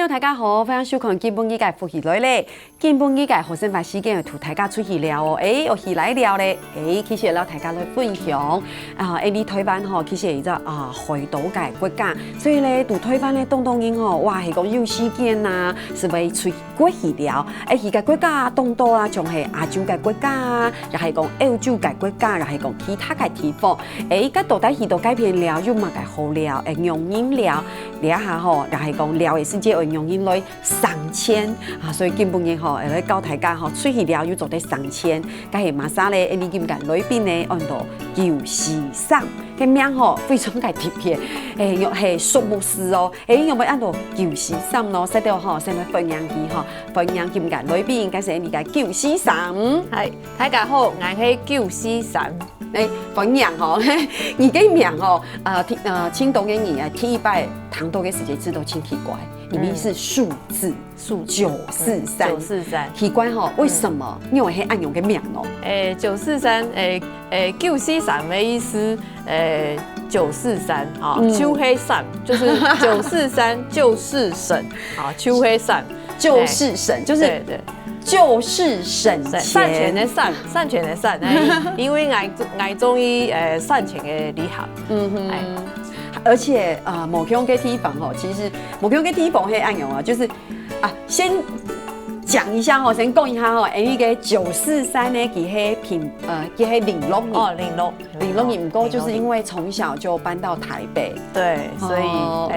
朋友大家好，欢迎收看基本语嘅复习来咧。基本语嘅学生法时间要同大家出去聊哦，又去来聊咧，其实要大家来分享你台湾吼，其实係一個海島嘅國家，所以咧，讀台灣咧，當然吼，哇係講有時間啊，是為出國去聊，而個國家當多啊，仲係亞洲嘅國家啊，又係講歐洲嘅國家，又係講其他嘅地方，個到底去到改變聊，有乜嘅好聊，用音聊下吼，又係講聊嘅時間用音來3000所以基本嘅吼，嚟教大家吼，出去聊要做得3000，咁係馬莎咧，你見唔見裏邊咧按到943嘅名吼非常嘅特別，又係數目字哦，有冇按到943咯？識到吼，使咪分樣機吼，分樣見唔見裏邊嘅係你嘅943，係大家好，我係943。分樣吼，你嘅名吼，青島嘅人第一擺談到嘅時間知道真奇怪，裡面是數字943，奇怪吼，為什麼？因為係按用嘅名咯。943，943嘅意思，943啊，秋黑山就是943就是神啊，秋黑山就是神，就是對。就是省錢，賺錢的賺，賺錢的賺，因為我中意賺錢的理學，而且某種嘅地方吼，其實某種嘅地方係按用啊，就是先講一下吼，先講一下吼，呢個943呢，佢係零六年哦，零六年，不過就是因為從小就搬到台北，對，所以我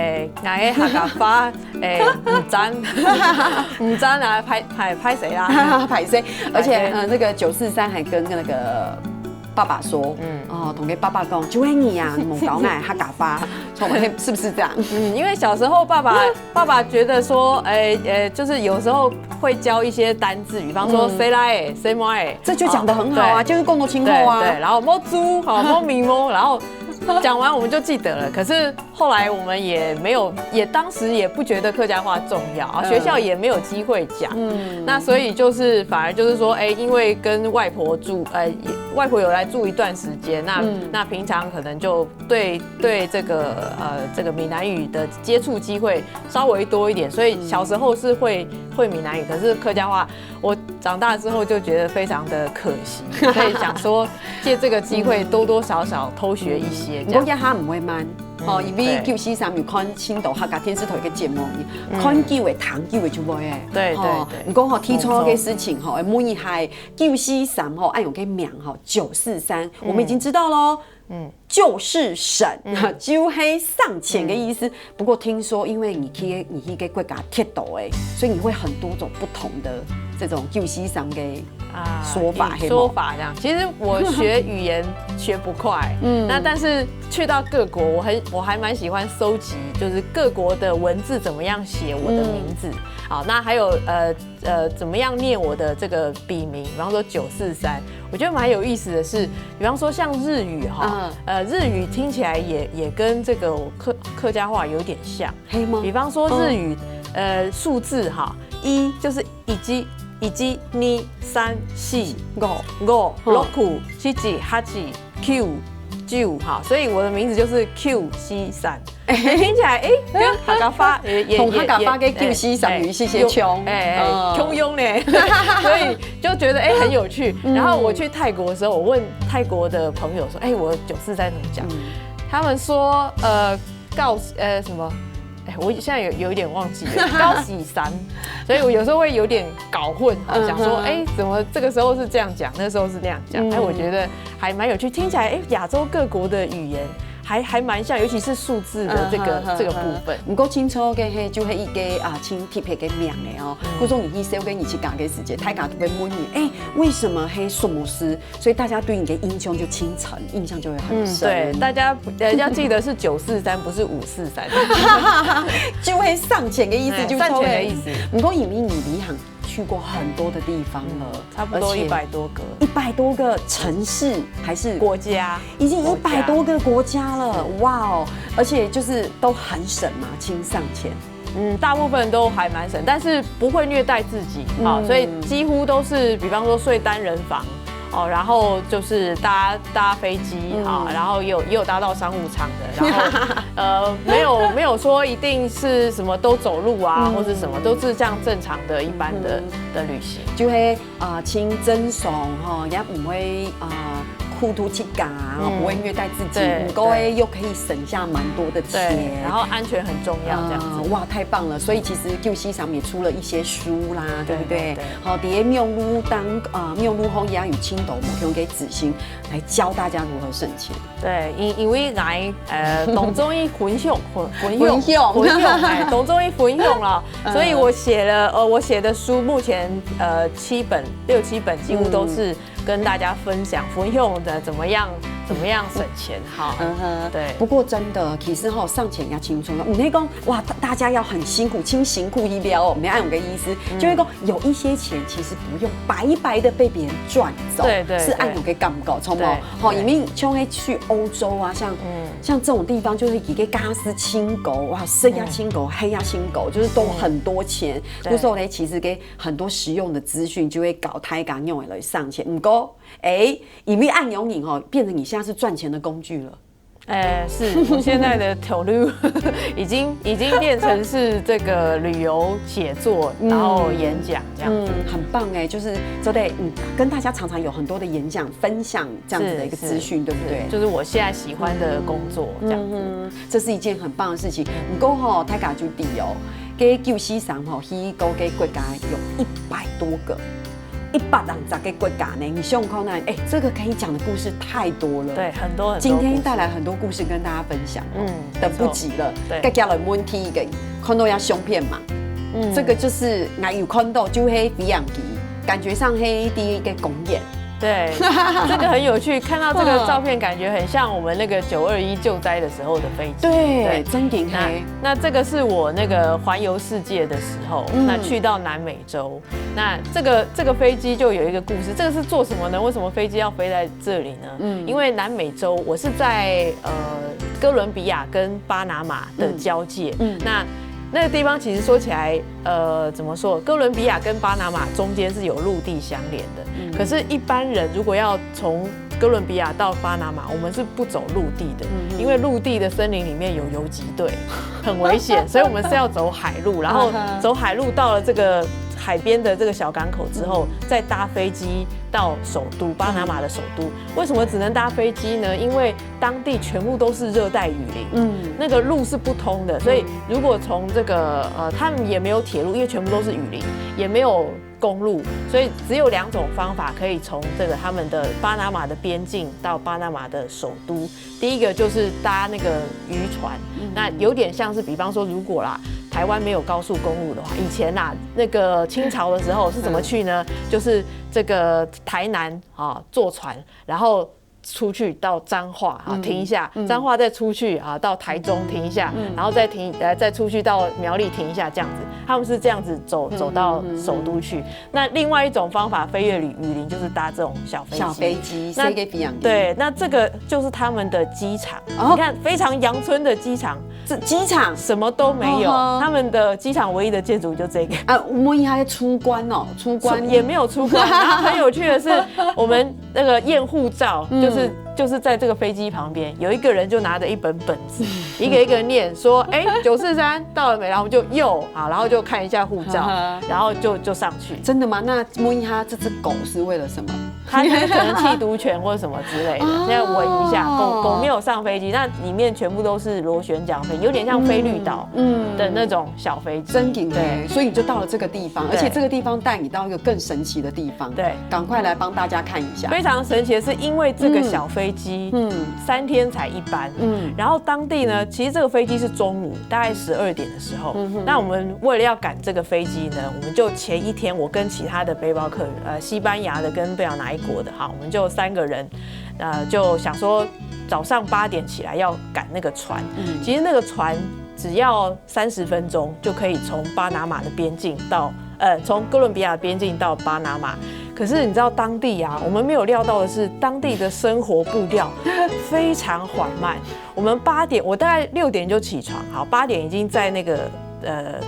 嘅客家話唔爭啊，拍誰啦？拍誰？而且那個943還跟那個爸爸說，同佢爸爸講，就係你啊，你冇搞我客家話，是不是這樣？因為小時候爸爸覺得說，就是有時候會教一些單字，比方說誰來誰買，這就講得很好啊，就是共同親厚啊。對，然後摸豬，摸咪摸，然後講完我們就記得了。可是後來我們也沒有，當時也不覺得客家話重要，學校也沒有機會講。那所以就是反而就是說，因為跟外婆住，外婆有來住一段時間，那平常可能就對這個閩南語的接觸機會稍微多一點，所以小時候是會閩南語，可是客家話我長大之後就覺得非常的可惜，所以想說借這個機會多多少少偷學一些。我一下唔會慢。因為943有看青島客家電視台嘅節目，看久嘅談久嘅就會誒。對。唔講提出嘅事情吼，每一係943吼，按用嘅名吼943，我們已經知道咯。就是省，就係上錢嘅意思。不過聽說，因為你去個國家鐵道誒，所以你會很多種不同的這種943嘅說法。說法這樣，其實我學語言學不快，那但是去到各國，我還蠻喜歡收集，就是各國的文字怎麼樣寫我的名字。好，那還有怎麼樣念我的這個筆名，比方說943，我覺得蠻有意思的是，比方說像日語哈，日語聽起來也跟這個客家話有點像，比方說日語數字哈，1就是1、2、3、4、5、6、7、8、9、9，好，所以我的名字就是943。聽起來跟客家話也同客家話嘅943有一些像，通用呢，所以就覺得很有趣。然後我去泰國的時候，我問泰國的朋友說，我943怎麼講？他們說什麼？我現在有一點忘記了，高喜山，所以我有時候會有點搞混，想說，怎麼這個時候是這樣講，那時候是那樣講，我覺得還蠻有趣，聽起來，亞洲各國的語言還蠻像，尤其是數字的這個部分。唔夠清楚嘅係就係一個清特別嘅名嘅哦，嗰種你去收跟你去講嘅時間，大家都會問你，為什麼係數目字？所以大家對你嘅印象就清晨，印象就會很深。對，大家要記得是943，不是543，就係上錢嘅意思，就上錢嘅意思。唔過因為你旅行去過很多的地方了，差不多100多個，100多個城市還是國家，已經100多個國家了，哇哦！而且就是都很省嘛，輕上錢。大部分都還蠻省，但是不會虐待自己，所以幾乎都是，比方說睡單人房。哦，然后就是搭飞机啊，然后也有搭到商务舱的，然后没有说一定是什么都走路啊，或是什么都是这样正常的一般的旅行，就会轻珍爽哈，也不会酷图气嘎，不会虐待自己，不过又可以省下蛮多的钱，然后安全很重要，这样子哇，太棒了！所以其实救西上也出了一些书啦，对不对？好，底下妙路后也有青岛目标给子欣来教大家如何省钱。对，因为来董中医混用，董中医混用了，所以我写的书目前6、7本几乎都是跟大家分享混用的怎么样省钱哈。对。不过真的，其实上钱要清楚了。我那讲哇，大家要很辛苦，辛苦一了哦。没按我的意思，就是说有一些钱其实不用白白的被别人赚走，对，是按有给干不搞，从哦，好，因为像去欧洲啊，像这种地方，就是一个嘎斯青狗，哇，生鸭青狗、黑鸭青狗，就是都很多钱。有时候呢，其实给很多实用的资讯，就会搞太港用来上钱，不过因为按用你变成你现在是赚钱的工具了。是我现在的投入已经变成是这个旅游、写作，然后演讲这样子，很棒就是都得跟大家常常有很多的演讲分享这样子的一个资讯，对不对？就是我现在喜欢的工作这样子，这是一件很棒的事情。不过大家注意给救西上去各个国家有100多个。120个国家呢，你想看呢？这个可以讲的故事太多了，对，很多。今天带来很多故事跟大家分享，等不及了。对，再加了问题一个，看到要相片嘛，这个就是我有看到就黑比样机，感觉上黑第一个公演。对，这个很有趣，看到这个照片，感觉很像我们那个921救灾的时候的飞机。对，真顶黑。那这个是我那个环游世界的时候，那去到南美洲，那这个飞机就有一个故事。这个是做什么呢？为什么飞机要飞在这里呢？因为南美洲，我是在哥伦比亚跟巴拿马的交界。那个地方其实说起来，怎么说？哥伦比亚跟巴拿马中间是有陆地相连的。可是，一般人如果要从哥伦比亚到巴拿马，我们是不走陆地的，因为陆地的森林里面有游击队，很危险，所以我们是要走海路，然后走海路到了这个海边的这个小港口之后，再搭飞机到首都巴拿马的首都。为什么只能搭飞机呢？因为当地全部都是热带雨林，那个路是不通的，所以如果从这个他们也没有铁路，因为全部都是雨林，也没有公路，所以只有2种方法可以从这个他们的巴拿马的边境到巴拿马的首都。第一个就是搭那个渔船，那有点像是，比方说如果台湾没有高速公路的话，以前那个清朝的时候是怎么去呢？就是这个台南坐船，然后出去到彰化停一下，彰化再出去到台中停一下，然后再出去到苗栗停一下，这样子，他们是这样子走到首都去。那另外一种方法飞越雨林就是搭这种小飞机，对，那这个就是他们的机场。你看非常阳春的机场，这机场什么都没有，他们的机场唯一的建筑就这个我们还出关出关也没有出关。然后很有趣的是，我们那个验护照就是在这个飞机旁边，有一个人就拿着一本本子，一个一个念说，943到了没？然后就然后就看一下护照，然后就上去。真的吗？那摸一下这只狗是为了什么？它可能缉毒犬或者什么之类的，现在闻一下。狗没有上飞机，那里面全部都是螺旋桨飞机，有点像飞绿岛的那种小飞机。真顶对，所以你就到了这个地方，而且这个地方带你到一个更神奇的地方。对，赶快来帮大家看一下。非常神奇的是，因为这个小飞机，3天才一班，然后当地呢，其实这个飞机是中午大概12点的时候，那我们为了要赶这个飞机呢，我们就前一天我跟其他的背包客，西班牙的跟不知道哪一国的，我们就3个人，就想说早上8点起来要赶那个船，其实那个船只要30分钟就可以从巴拿马的边境到从哥伦比亚的边境到巴拿马。可是你知道当地我们没有料到的是，当地的生活步调非常缓慢。我们8点，我大概6点就起床，好，8点已经在那个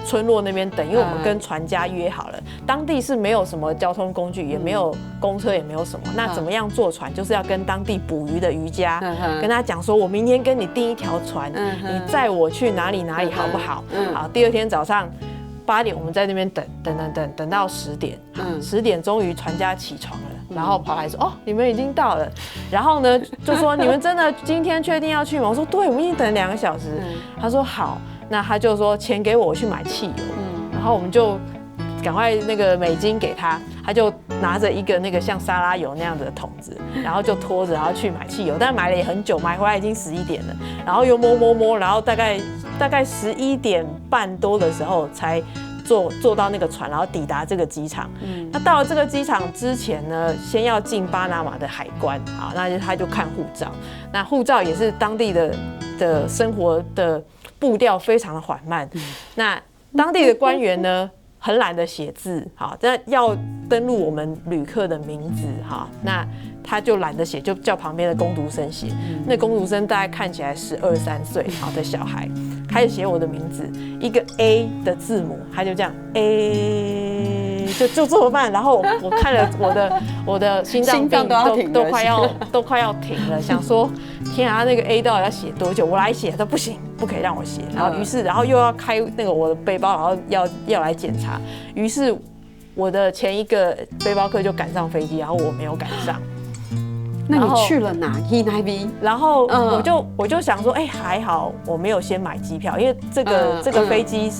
村落那边等，因为我们跟船家约好了，当地是没有什么交通工具，也没有公车，也没有什么。那怎么样坐船？就是要跟当地捕鱼的渔家跟他讲说，我明天跟你订一条船，你载我去哪里哪里好不好？好，第二天早上8点我们在那边等到10点，10点终于船家起床了。然后跑来说：“哦，你们已经到了。”然后呢，就说：“你们真的今天确定要去吗？”我说：“对，我们已经等2个小时。”他说：“好。”那他就说：“钱给我去买汽油。”然后我们就赶快那个美金给他，他就拿着一个那个像沙拉油那样的桶子，然后就拖着，然后去买汽油。但买了也很久，买回来已经11点了，然后又摸，然后大概11点半多的时候才坐到那个船，然后抵达这个机场。那到了这个机场之前呢，先要进巴拿马的海关啊，那他就看护照。那护照也是当地的生活的步调非常的缓慢。那当地的官员呢，很懒得写字，好，那要登录我们旅客的名字，哈，那他就懒得写，就叫旁边的工读生写。那工读生大概看起来12、13岁，好的小孩，开始写我的名字，一个 A 的字母，他就这样 A， 就这么慢。然后我看了我的心脏病都快要停了，想说天啊，那个 A 到底要写多久？我来写，他不行，不可以让我写。然后然后又要开那个我的背包，然后要来检查。于是我的前一个背包客就赶上飞机，然后我没有赶上。那你去了哪一那边？然后我就想说，还好我没有先买机票，因为这个飞机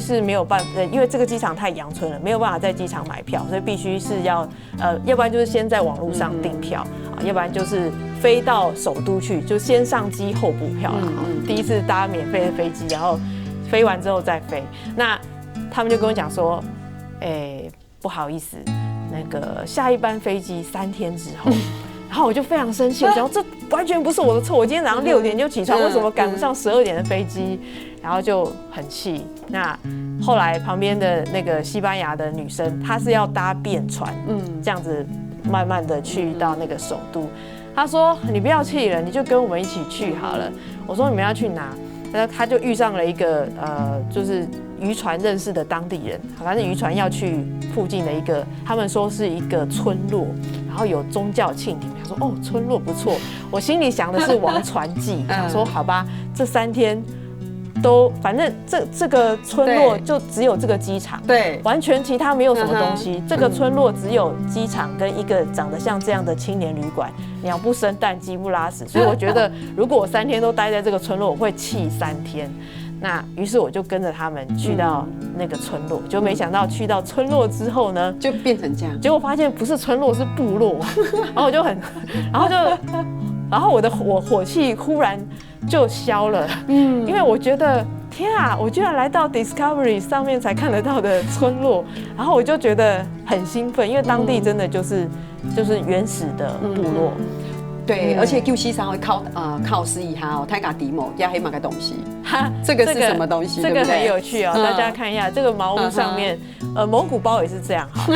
是没有办法，因为这个机场太阳春了，没有办法在机场买票，所以必须是要不然就是先在网络上订票啊，要不然就是飞到首都去，就先上机后补票了。第一次搭免费的飞机，然后飞完之后再飞。那他们就跟我讲说，不好意思。那个下一班飞机3天之后，然后我就非常生气，我想这完全不是我的错，我今天早上6点就起床，为什么赶不上12点的飞机？然后就很气。那后来旁边的那个西班牙的女生，她是要搭便船，这样子慢慢的去到那个首都。她说：“你不要气了，你就跟我们一起去好了。”我说：“你们要去哪？”那他就遇上了一个就是渔船认识的当地人，反正渔船要去附近的一个，他们说是一个村落，然后有宗教庆典。他说：“哦，村落不错。”我心里想的是王船祭，想说好吧，这3天都反正这个村落就只有这个机场，对，完全其他没有什么东西。这个村落只有机场跟一个长得像这样的青年旅馆，鸟不生蛋，鸡不拉屎。所以我觉得，如果我3天都待在这个村落，我会气3天。那于是我就跟着他们去到那个村落，就没想到去到村落之后呢，就变成这样。结果发现不是村落，是部落。然后我就然后我火气忽然就消了，因为我觉得天啊，我居然来到 Discovery 上面才看得到的村落，然后我就觉得很兴奋，因为当地真的就是原始的部落。对，而且 Q7上会考试一下哦，泰嘎迪某也黑马个东西，这个是什么东西？这个很有趣哦，大家看一下这个茅屋上面，蒙古包也是这样哈。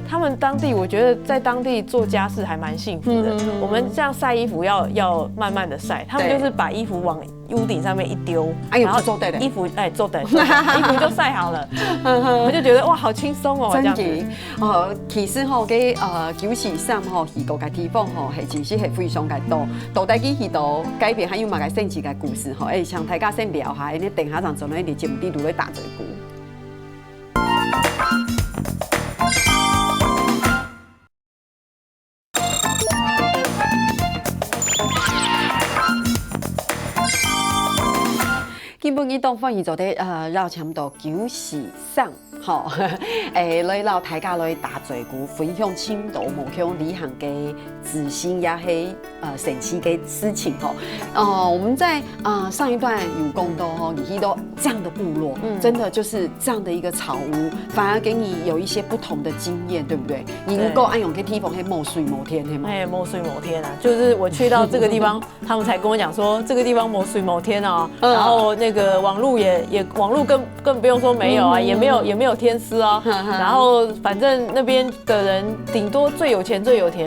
他们当地，我觉得在当地做家事还蛮幸福的。我们这样晒衣服要慢慢的晒，他们就是把衣服往屋顶上面一丢，然后衣服做的衣服就晒好了，我就觉得哇，好轻松哦，这样子。其实吼，给943吼，去各个地方吼，其实係非常嘅多，到底去到改變，還有嘛個甚至嘅故事吼，像大家先聊下，你等下場做呢啲節目啲都會打嘴鼓。基本伊當方而做啲繞差唔多943，吼，來到大家來打嘴鼓，分享青島目標旅行嘅自信也係神奇嘅事情吼。我們在上一段有講到吼，你去到這樣的部落，真的就是這樣的一個草屋，反而給你有一些不同的經驗，對不對？你能夠按用嘅地方係某水某天，係嗎？某水某天啊，就是我去到這個地方，他們才跟我講說，這個地方某水某天哦，然後那個个网络网络更不用说没有啊，也没有天丝哦。然后反正那边的人顶多最有钱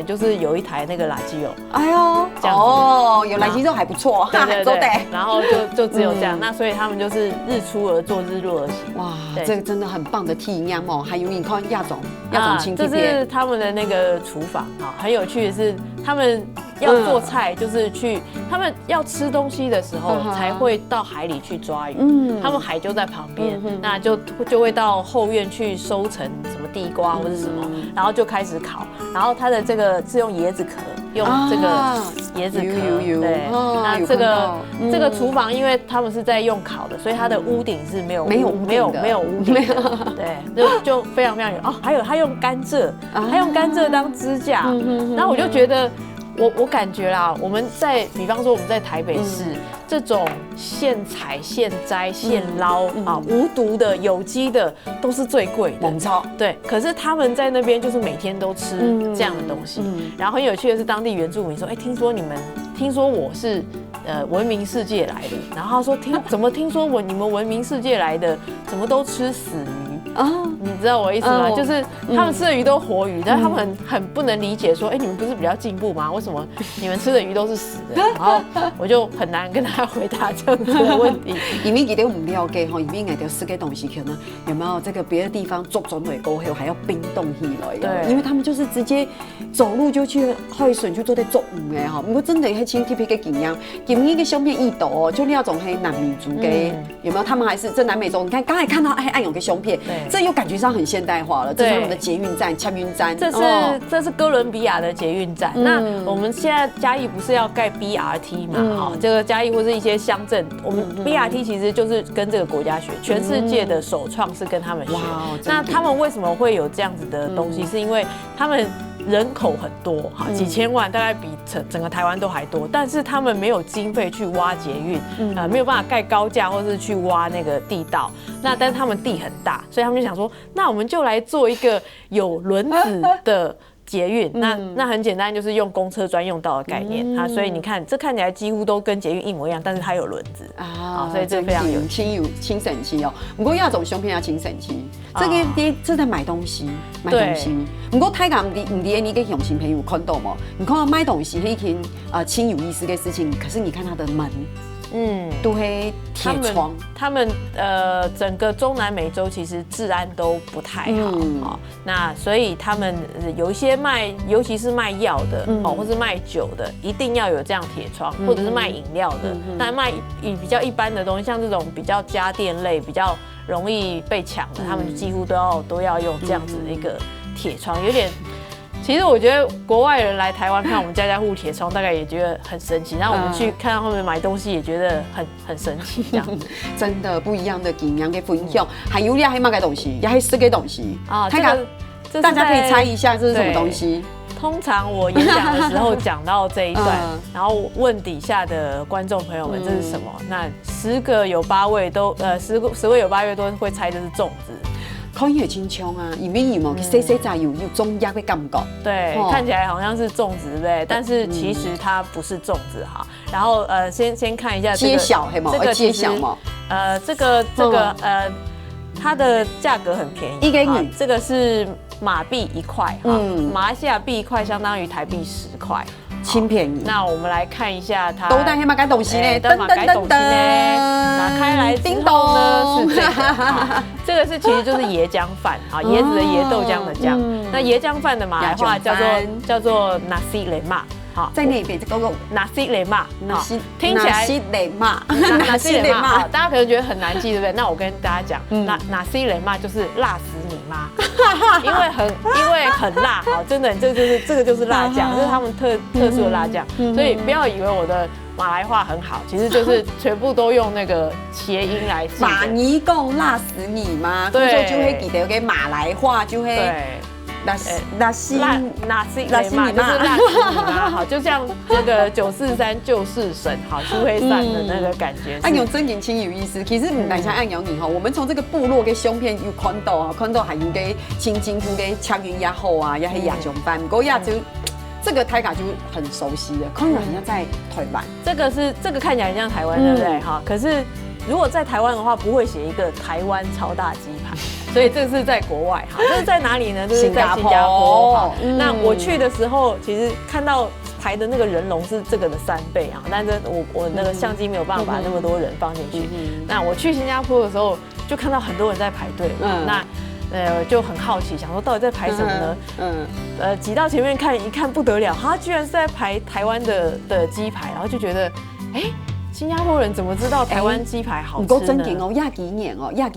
就是有一台那个垃圾哦。哎呦，这样子哦，有垃圾肉还不错，对，然后就只有这样，那所以他们就是日出而作，日落而息。哇，这个真的很棒的体验哦。还有你看亚总亲戚这是他们的那个厨房啊，很有趣的是他们。要做菜就是他们要吃东西的时候才会到海里去抓鱼，他们海就在旁边，那就会到后院去收成什么地瓜或者什么，然后就开始烤，然后它的这个是用椰子壳，用这个椰子壳，对，那这个厨房因为他们是在用烤的，所以它的屋顶是没有屋顶的，对，就非常有哦，还有他用甘蔗当支架，然后我就觉得。我感觉啦，比方说我们在台北市，这种现采现摘现捞啊，无毒的有机的都是最贵的，猛超对。可是他们在那边就是每天都吃这样的东西，然后很有趣的是当地原住民说，听说我是闻名世界来的，然后他说怎么听说你们闻名世界来的，怎么都吃死鱼？你知道我意思吗？就是他们吃的鱼都活鱼，但他们很不能理解说，你们不是比较进步吗？为什么你们吃的鱼都是死的？然后我就很难跟他回答这样子的问题。因为佢哋唔了解吼，因为佢哋吃嘅东西可能有没有这个别的地方做准备过后还要冰冻起来？对，因为他们就是直接走路就去海水去做啲作物嘅哈。不过真的係清特别嘅景样，今日嘅相片一斗哦，就那种係南美洲嘅，有没有？他们还是在南美洲，你看刚才看到暗涌嘅相片。这又感觉上很现代化了，这是他们的捷运站、捷运站。这是哥伦比亚的捷运站。那我们现在嘉义不是要盖 BRT 嘛？这个嘉义或是一些乡镇，我们 BRT 其实就是跟这个国家学，全世界的首创是跟他们学。那他们为什么会有这样子的东西？是因为他们。人口很多，几千万，大概比整个台湾都还多，但是他们没有经费去挖捷运，没有办法盖高架或是去挖那个地道。那但是他们地很大，所以他们就想说，那我们就来做一个有轮子的。捷运那很简单，就是用公车专用道的概念啊，所以你看这看起来几乎都跟捷运一模一样，但是它有轮子啊，所以这非常有轻省期哦。不过亚种胸片要轻省期，这在买东西。不过泰港唔啲你嘅用心朋友看到吗？你看到买东西是一件轻有意思的事情，可是你看它的门。都会铁窗。他们整个中南美洲其实治安都不太好，那所以他们有一些尤其是卖药的或是卖酒的，一定要有这样铁窗，或者是卖饮料的。但卖比较一般的东西，像这种比较家电类、比较容易被抢的，他们几乎都要用这样子的一个铁窗，有点。其实我觉得国外人来台湾看我们家户铁窗，大概也觉得很神奇。然后我们去看到他们买东西，也觉得很神奇，这样子。真的不一样的经验给分享。还有还买个东西，也还吃个东西啊。大家可以猜一下这是什么东西。通常我演讲的时候讲到这一段，然后问底下的观众朋友们这是什么，那10个有8位都10位有8位都会猜这是粽子。口音很清腔啊，里面有冇细细仔有中药的感觉？对，看起来好像是粽子，对不对？但是其实它不是粽子哈。然后先看一下揭晓，这个揭晓嘛？这个它的价格很便宜，这个是马币1块哈，马来西亚币1块相当于台币10块。轻便宜。那我们来看一下它。都带黑马改东西呢，噔噔噔噔，打开来之后呢是这个，这个是其实就是椰浆饭啊，椰子的椰，豆浆的浆。那椰浆饭的马来话叫做 nasi lemak。好，在那边这个 nasi lemak， 听起来 nasi lemak， 大家可能觉得很难记，对不对？那我跟大家讲，nasi lemak 就是辣死你妈，因为很辣，好，真的，这个就是辣酱，这是他们特殊的辣酱，所以不要以为我的马来话很好，其实就是全部都用那个谐音来记。马尼贡辣死你妈，对，就会记得给马来话就会。辣死你妈就是辣死你妈，好，就像这个943就是神，好，苏黑散的那个感觉。暗涌真年轻有意思，其实唔单像暗涌你哈，我们从这个部落嘅相片有看到啊，看到还有嘅清金夫嘅枪云也好啊，也系亚雄班，不过亚洲。这个台卡就很熟悉的，看起来很像在台湾。这个看起来很像台湾，对不对？哈，可是如果在台湾的话，不会写一个台湾超大鸡排，所以这是在国外哈。这是在哪里呢？这是在新加坡。那我去的时候，其实看到排的那个人龙是这个的3倍啊，但是我那个相机没有办法把那么多人放进去。那我去新加坡的时候，就看到很多人在排队。那就很好奇，想说到底在排什么呢？挤到前面看一看不得了，他居然是在排台湾的鸡排，然后就觉得，新加坡人怎么知道台湾鸡排好吃呢？不过真劲哦，亚几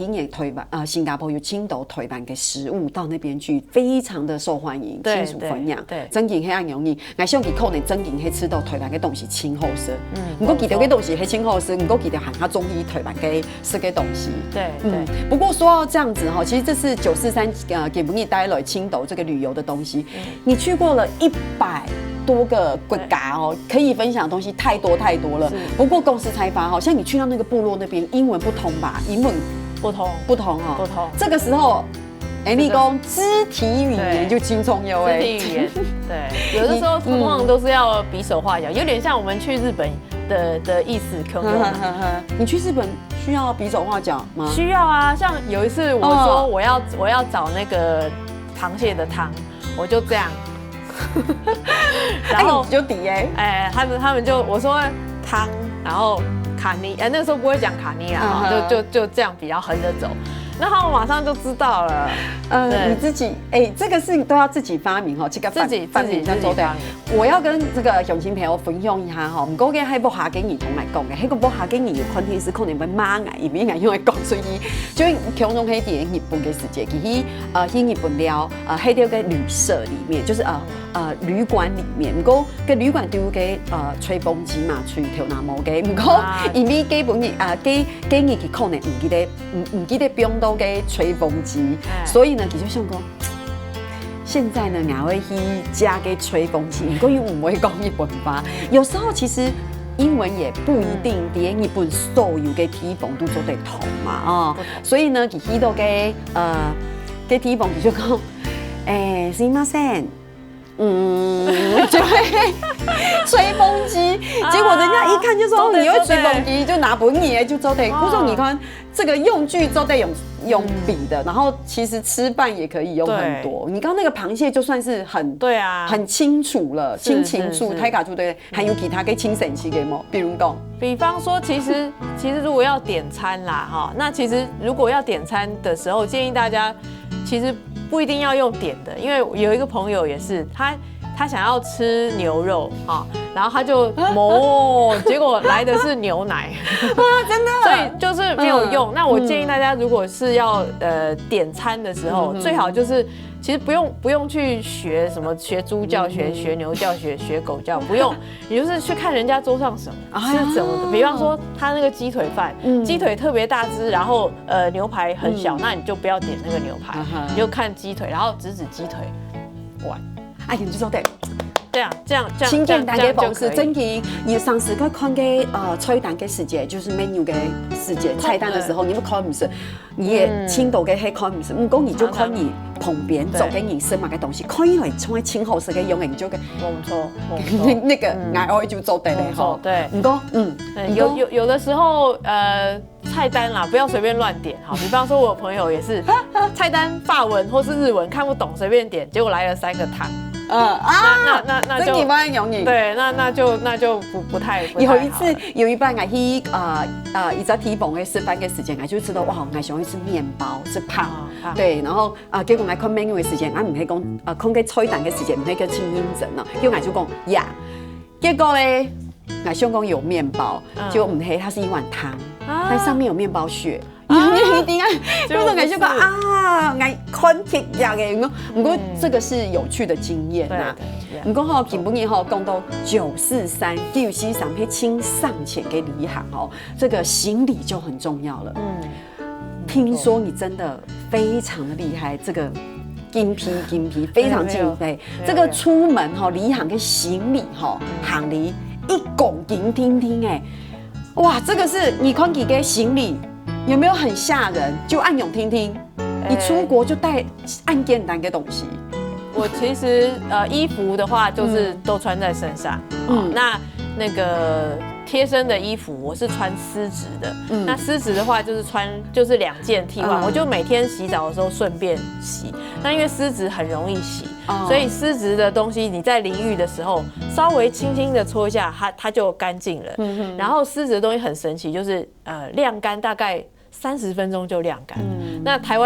年推版新加坡有青岛推版的食物到那边去，非常的受欢迎，亲属分享。对，真劲黑暗容易，我想佢可能真劲黑吃到推版嘅东西清好食。不过记得嘅东西黑清好食，不过记得喊他中意推版嘅食嘅东西。对，不过说到这样子哈，其实这是943给不你带来青岛这个旅游的东西，你去过了100多个国家哦，可以分享的东西太多了。不过公司才发，好像你去到那个部落那边，英文不通吧？英文不通哦，不通。这个时候，你讲肢体语言就轻松有肢体语言，对，有的时候通常都是要比手画脚，有点像我们去日本的意思。你去日本需要比手画脚吗？需要啊，像有一次我说我要找那个螃蟹的汤，我就这样。然后就底他们就我说汤，然后卡尼，那个时候不会讲卡尼啦，就这样比较横着走，那他们马上就知道了。你自己这个是都要自己发明哈，这个自己发明。我要跟这个乡亲朋友分享一下哈，不过嘅喺木下經兒同嚟講嘅，喺個木下經兒嘅 content 是可能會馬牙，因為牙因為講，所以就強中喺啲日本嘅世界，其實喺日本了，喺啲嘅旅社裡面，就是旅館裡面，不過個旅館都有嘅吹風機嘛，吹條那毛嘅，不過因為基本嘅基日佢可能唔記得用到嘅吹風機，所以呢，佢就想講。现在呢，我会去加给吹风机，不过又唔会讲日本话。有时候其实英文也不一定连日本所有嘅地方都做得通嘛，所以呢，佢去到嘅地方佢就讲，すみません。就会吹风机，结果人家一看就说你会吹风机，就拿本嘢就做得。我说你看这个用具做得用笔的，然后其实吃饭也可以用很多。你刚刚那个螃蟹就算是很清楚了，清清楚，太搞出对，还有其他给清神奇给吗？比方说，其实如果要点餐啦，哈，那其实如果要点餐的时候，建议大家其实。不一定要用点的，因为有一个朋友也是，他想要吃牛肉啊，然后他就结果来的是牛奶真的，所以就是没有用。那我建议大家，如果是要点餐的时候，最好就是其实不用去学什么学猪叫、学牛叫、学狗叫，不用，你就是去看人家桌上什么是怎么的。比方说他那个鸡腿饭，鸡腿特别大只，然后牛排很小，那你就不要点那个牛排，你就看鸡腿，然后指鸡腿完。你就做得。这样清简单嘅方式，真嘅要上次去看嘅菜單嘅時節，就是 menu 嘅時節菜單的時候，你們看唔是，你也青島嘅係看唔是，唔過你就看你旁邊做嘅人生物嘅東西，看起來從清好食嘅用嚟做嘅，冇錯，那個愛就做得嚟吼。對，唔過有的時候菜單啦，不要隨便亂點哈。比方說，我有朋友也是菜單法文或是日文看不懂，隨便點，結果來了3個湯。那就对，那就不太有一班我去一个地方的吃饭的时间，我就知道哇，我想要吃面包是胖，对，然后结果我看 menu 的时间，我唔係講看個菜單的時間，唔係叫清英整咯，結果我就講呀，結果咧，我想講有面包，結果唔係，它是一碗湯，但上面有面包屑。一定啊！那種感覺看起呀嘅，不過這個是有趣的經驗呐。不過吼，基本嘢吼講到943，尤其上去請上前嘅禮行哦，這個行李就很重要了。聽說你真的非常的厲害，這個精皮非常敬佩。這個出門吼禮行嘅行李吼行李1公斤聽哎，哇！這個是你看幾個行李。有沒有很嚇人？就按勇聽聽，你出國就帶按簡單嘅東西。我其實衣服的話，就是都穿在身上。那個贴身的衣服，我是穿丝质的。那丝质的话就是就是2件替换，我就每天洗澡的时候顺便洗。那因为丝质很容易洗，所以丝质的东西你在淋浴的时候稍微轻轻的搓一下，它就干净了。然后丝质的东西很神奇，就是晾干大概30分钟就晾干。那台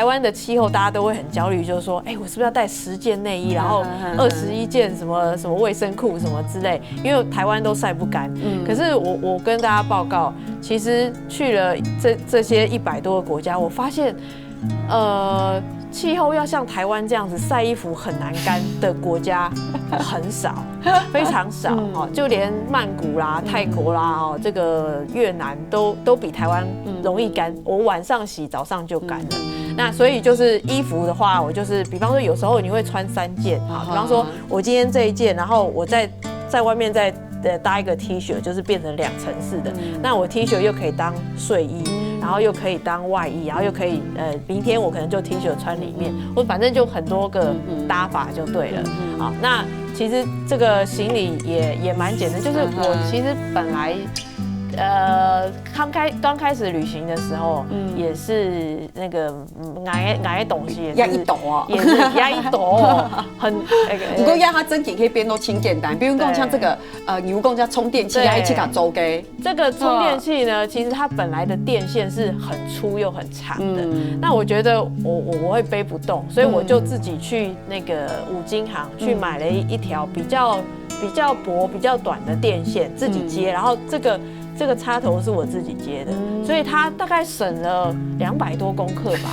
湾的气候大家都会很焦虑，就是说，我是不是要带10件内衣，然后21件什么卫生裤什么之类，因为台湾都晒不干。可是我跟大家报告，其实去了这些100多个国家，我发现，气候要像台湾这样子晒衣服很难干的国家很少，非常少哦。就连曼谷啦、泰国啦、这个越南都比台湾容易干。我晚上洗，早上就干了。那所以就是衣服的话，我就是比方说有时候你会穿3件啊，比方说我今天这一件，然后我在外面再搭一个 T 恤，就是变成2层式的。那我 T 恤又可以当睡衣。然后又可以当外衣，然后又可以明天我可能就 T 恤穿里面，或反正就很多个搭法就对了。好，那其实这个行李也蛮简单，就是我其实本来刚开始旅行的时候，也是那个买东西也是压一斗哦，也是压一斗哦，很不过压它真品可以变都轻简单，比如讲像这个牛共加充电器，还去卡周给这个充电器呢，其实它本来的电线是很粗又很长的，那我觉得我会背不动，所以我就自己去那个五金行去买了一条比较薄、比较短的电线，自己接，然后这个插头是我自己接的，所以它大概省了200多公克吧。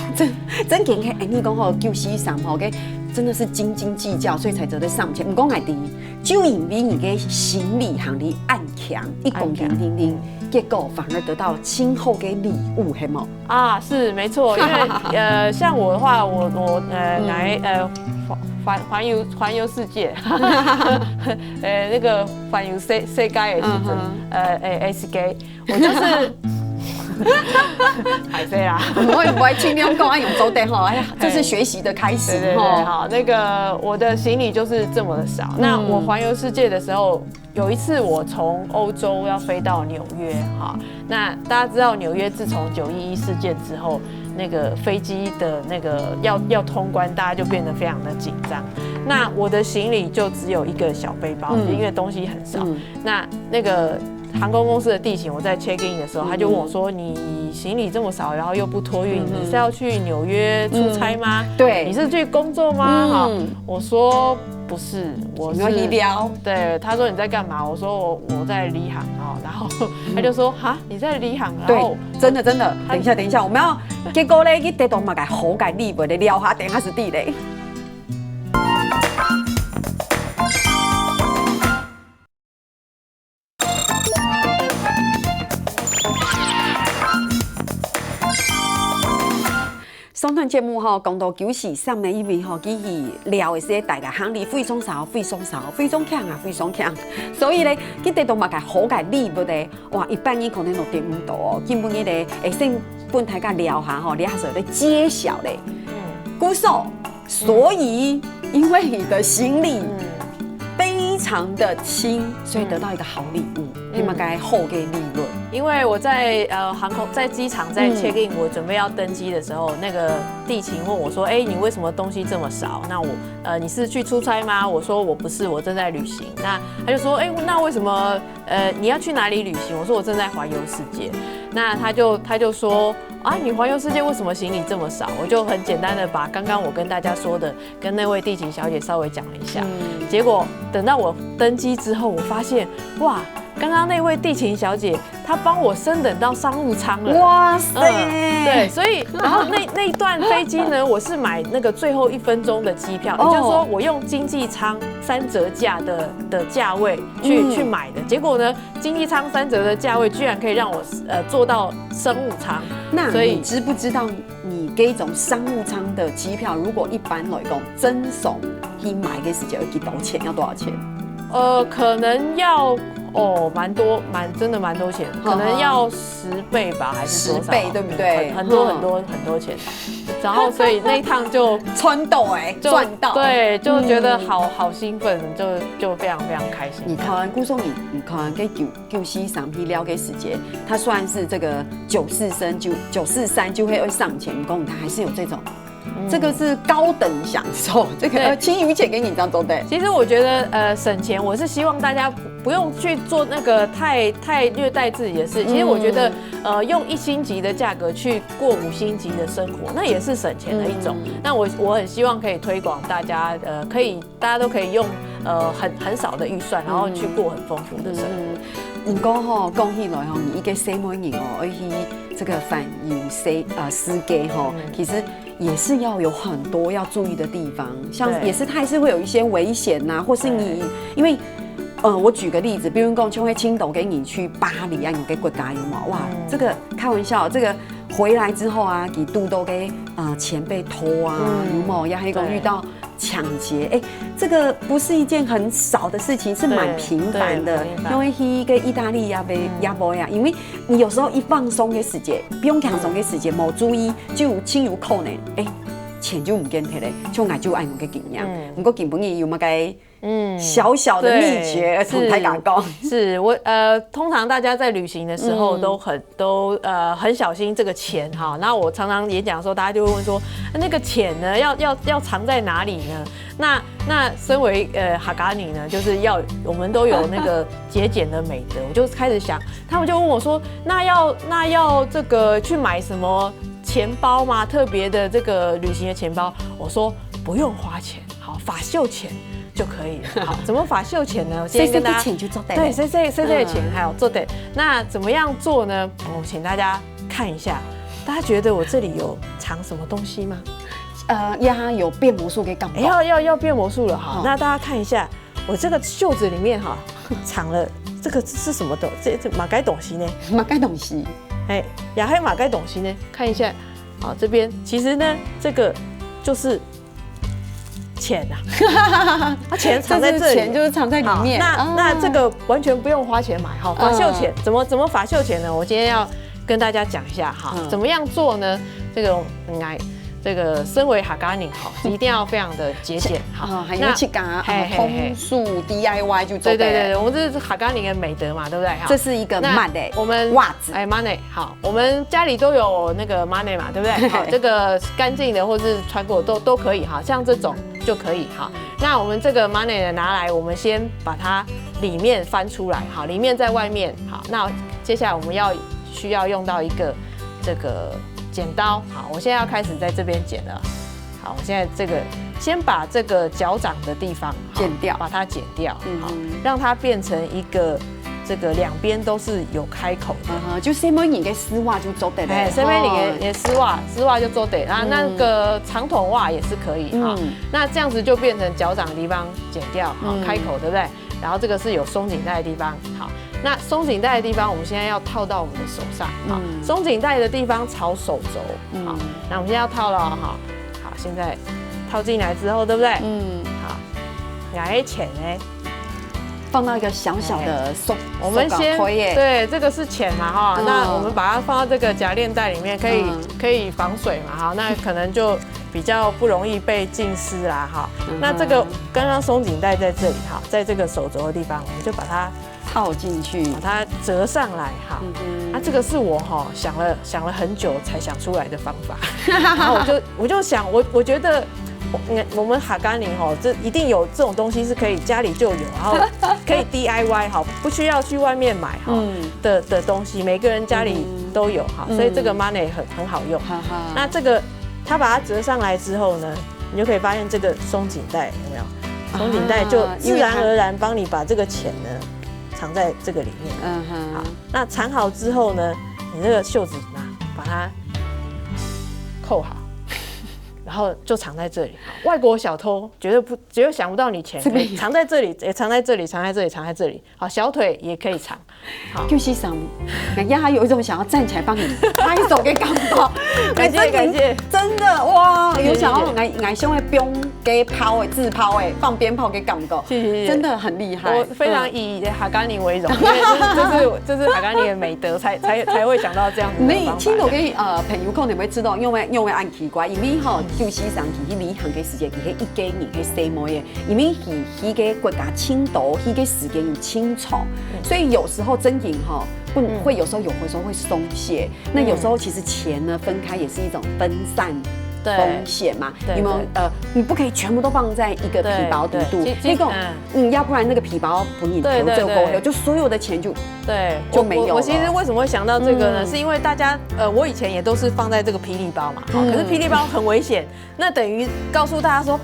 真给可以，你讲好救西上吼，给真的是斤斤计较，所以才值得上钱。唔讲爱滴，就因为你嘅行李行李暗强1公斤丁丁，结果反而得到了亲厚嘅礼物，系冇？啊，是没错，因为像我的话，我来环游世界，那个环游世界也是SK， 我就是海飞啦，我会尽量讲用走的哈，这是学习的开始哈。好，那个我的行李就是这么的少。那我环游世界的时候，有一次我从欧洲要飞到纽约，哈，那大家知道纽约自从911事件之后，那个飞机的那个要通关，大家就变得非常的紧张。那我的行李就只有一个小背包，因为东西很少。那个航空公司的地勤，我在 check in 的时候，他就问我说：“你行李这么少，然后又不托运，你是要去纽约出差吗？对，你是去工作吗？”好，我说不是，我是医疗。对，他说你在干嘛？我说我在离航啊，然后他就说哈你在离航，然后真的，等一下，我们要结果咧，去地图嘛，给好改理不咧聊下，等下是地嘞。上段节目吼，讲到93的因为吼，佢是聊的是大家行李非常少，非常强啊，非常强。所以咧，佢得到嘛个好个礼物咧，哇，一般人可能都得唔到哦。根本佢咧，先本大家聊下吼，你还是在揭晓咧。鼓手，所以因为你的行李非常的轻，所以得到一个好礼物，你嘛该好嘅利润。因为我在在机场在 check in， 我准备要登机的时候，那个地勤问我说：“你为什么东西这么少？那你是去出差吗？”我说：“我不是，我正在旅行。”那他就说：“那为什么你要去哪里旅行？”我说：“我正在环游世界。”那他就说：“啊，你环游世界为什么行李这么少？”我就很简单的把刚刚我跟大家说的，跟那位地勤小姐稍微讲了一下。结果等到我登机之后，我发现哇！刚刚那位地勤小姐，她帮我升等到商务舱了。哇塞！对，所以然后那一段飞机呢，我是买那个最后1分钟的机票，也就是说我用经济舱3折价的价位去买的。结果呢，经济舱3折的价位居然可以让我坐到商务舱。那你知不知道你这种商务舱的机票，如果一般来讲赠送，你买的时候要几多钱？要多少钱？可能要哦，真的蛮多钱，可能要10倍吧，还是多少？10倍，对不对？很多钱。然后所以那一趟就穿到赚到，对，就觉得好兴奋，就非常非常开心。你看完顾送你看完给943批了解世界，它虽然是这个943就会上前功，它还是有这种。这个是高等享受，这个轻于钱给你这样做对。其实我觉得省钱，我是希望大家不用去做那个太虐待自己的事。其实我觉得用1星级的价格去过5星级的生活，那也是省钱的一种。那我很希望可以推广大家大家都可以用很少的预算，然后去过很丰富的生活。不过吼，讲起来吼，你一个什么人哦，而去这个反游司机吼，其实也是要有很多要注意的地方，像它还是会有一些危险呐，或是你因为我举个例子，比如讲，就会青岛给你去巴黎啊，你给国家有嘛？哇，这个开玩笑，这个回来之后啊，你肚都给钱被偷啊，有冇？也还遇到抢劫，这个不是一件很少的事情，是蛮频繁的。因为一个意大利呀，因为你有时候一放松嘅时间，不用放松嘅时间，冇注意就轻有扣呢，钱就唔见摕咧，就爱就爱用嘅经验。不过根本有冇该小小的秘诀，从台港讲。是我通常大家在旅行的时候都很小心这个钱哈。那我常常演讲的时候，大家就会问说，那个钱呢要藏在哪里呢？那身为哈嘎尼呢，就是我们都有那个节俭的美德，我就开始想，他们就问我说，那要这个去买什么钱包吗？特别的这个旅行的钱包？我说不用花钱，好，法秀钱就可以了。好，怎么法秀钱呢？我先跟大家钱就做对，对，谁的钱还有做对。那怎么样做呢？我请大家看一下，大家觉得我这里有藏什么东西吗？呀，有变魔术给港包，要变魔术了哈。那大家看一下，我这个袖子里面哈藏了这个是什么的？这马该东西呢？马该东西，也还有马该东西呢？看一下，好，这边其实呢，这个就是钱啊，钱藏在这里，钱就是藏在里面。那这个完全不用花钱买哈，法秀钱怎么法秀钱呢？我今天要跟大家讲一下哈，怎么样做呢？这个身为哈嘎宁哈，一定要非常的节俭哈。还有去讲通数 DIY 就做对，我们这是哈嘎宁的美德嘛，对不对？这是一个 money， 我们袜子money 好，我们家里都有那个 money 嘛，对不对？好，这个干净的或是穿过都可以哈，像这种就可以哈。那我们这个 money 呢拿来，我们先把它里面翻出来，好，里面在外面好。那接下来我们需要用到一个这个剪刀，好，我现在要开始在这边剪了。好，我现在这个先把这个脚掌的地方剪掉，把它剪掉，好，让它变成一个这个两边都是有开口的。就什么你的丝袜就做得嘞，什么你的丝袜就做得，然后那个长筒袜也是可以哈。那这样子就变成脚掌的地方剪掉，好，开口对不对？然后这个是有松紧带的地方，好。那松紧带的地方，我们现在要套到我们的手上，好，松紧带的地方朝手肘，好，那我们现在要套了，好，现在套进来之后，对不对？好，来钱呢，放到一个小小的我们先对，这个是钱嘛，哈，那我们把它放到这个夹链袋里面，可以防水嘛，哈，那可能就比较不容易被浸湿啦，哈。那这个刚刚松紧带在这里，哈，在这个手肘的地方，我们就把它套进去，把它折上来哈。那这个是我想了很久才想出来的方法。然后我就想，我觉得我们哈嘎宁这一定有这种东西是可以家里就有，然后可以 DIY 好，不需要去外面买的东西，每个人家里都有哈，所以这个 money 很好用。那这个它把它折上来之后呢，你就可以发现这个松紧带有没有？松紧带就自然而然帮你把这个钱呢藏在这个里面。好，那藏好之后呢，你这个袖子把它扣好，然后就藏在这里。外国小偷绝对想不到你钱可以藏在这里，也藏在这里，藏在这里，藏在这里。好，小腿也可以藏。好，就是想，人家还有一种想要站起来帮你拍手给感到，感谢，真的哇，有想要爱兄的兵给抛自抛放鞭炮给感觉，谢谢，真的很厉害。我非常以哈嘎尼为荣，因为这是哈嘎尼的美德，才会想到这样子的方法。你聽到嘅朋友可能會知道，因為按奇怪，因為休息上去旅行嘅時間，佢一家人去細妹嘅，因為佢個國家青島，佢個時間有清楚，所以有時候真嘅會有時候會鬆懈。那有時候其實錢呢分開也是一種分散風險嘛，有沒有？你不可以全部都放在一個皮包底度，那個要不然那個皮包不你調就夠了，就所有的錢就沒有了。我其實為什麼會想到這個呢？是因為大家我以前也都是放在這個霹靂包嘛，可是霹靂包很危險，那等於告訴大家說。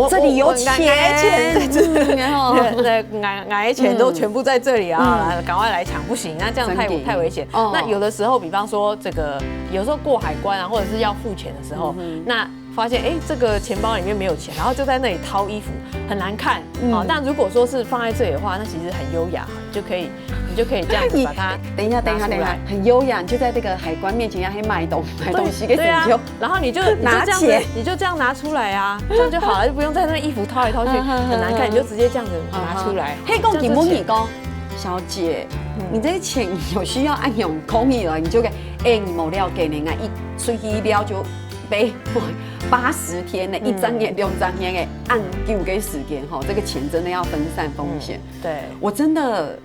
這裡有錢，對，矮錢都全部在這裡啊，趕快來搶，不行，那這樣太危險。那有的時候，比方說這個，有時候過海關啊，或者是要付錢的時候，那發現這個錢包裡面沒有錢，然後就在那裡掏衣服，很難看。但如果說是放在這裡的話，那其實很優雅，你就可以這樣子把它。等一下，很優雅，你就在這個海關面前要去買東西給拯救，然後你就拿錢，你就這樣拿出來啊，這樣就好了，就不用在那衣服掏來掏去，很難看，你就直接這樣子拿出來。黑公給問你講，小姐，你這個錢有需要按用空義了，你就給你冇了給你啊，一出去了就俾80天呢，1張嘢2張嘢嘅按9個時間這個錢真的要分散風險。對，我真的。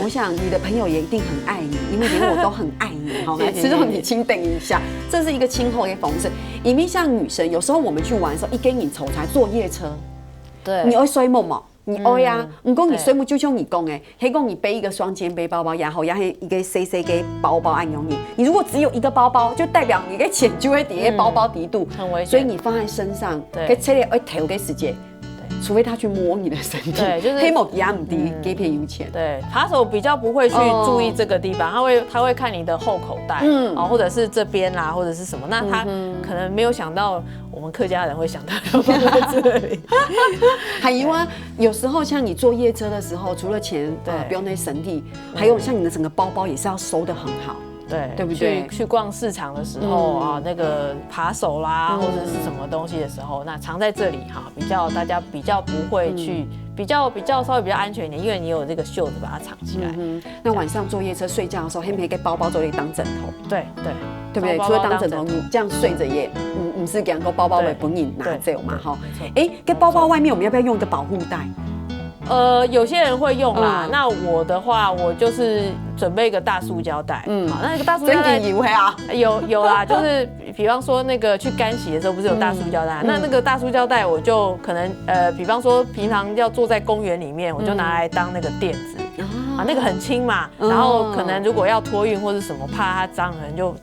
我想你的朋友也一定很愛你，因為連我都很愛你。好，來吃肉你輕等一下，這是一個親厚的方式。因為像女生，有時候我們去玩的時候，一跟你籌財坐夜車，對，你愛睡夢嘛？你愛呀。不過你睡夢就像你講黑講你背一個雙肩背包包，然後一個 CC 嘅包包按用你如果只有一個包包，就代表你嘅錢就會疊包包底度，很危險。所以你放在身上，可以車裡會調給時間。除非他去摸你的身體，對，就是黑某壓唔低，給片油錢。對，扒手比較不會去注意這個地方，他會看你的後口袋，或者是這邊啦，或者是什麼，那他可能沒有想到我們客家人會想到要放在這裡。還有啊，有時候像你坐夜車的時候，除了錢不用那身體，還有像你的整個包包也是要收得很好。對不對？去逛市場的時候啊，那個扒手啦，或者是什麼東西的時候，那藏在這裡哈，大家比較不會去，比較稍微比較安全一點，因為你有這個袖子把它藏起來。那晚上坐夜車睡覺的時候，可不可以給包包做一當枕頭？對不對？除了當枕頭，你這樣睡着也不是兩個包包會幫你拿走嘛哈？跟包包外面我們要不要用一個保護帶？有些人會用啦。那我的話，我就是準備一個大塑膠袋。好，那個大塑膠袋有啦，就是比方說那個去乾洗的時候，不是有大塑膠袋？那個大塑膠袋我就可能比方說平常要坐在公園裡面，我就拿來當那個墊子。那個很輕嘛，然後可能如果要托運或者什麼，怕它髒，可能就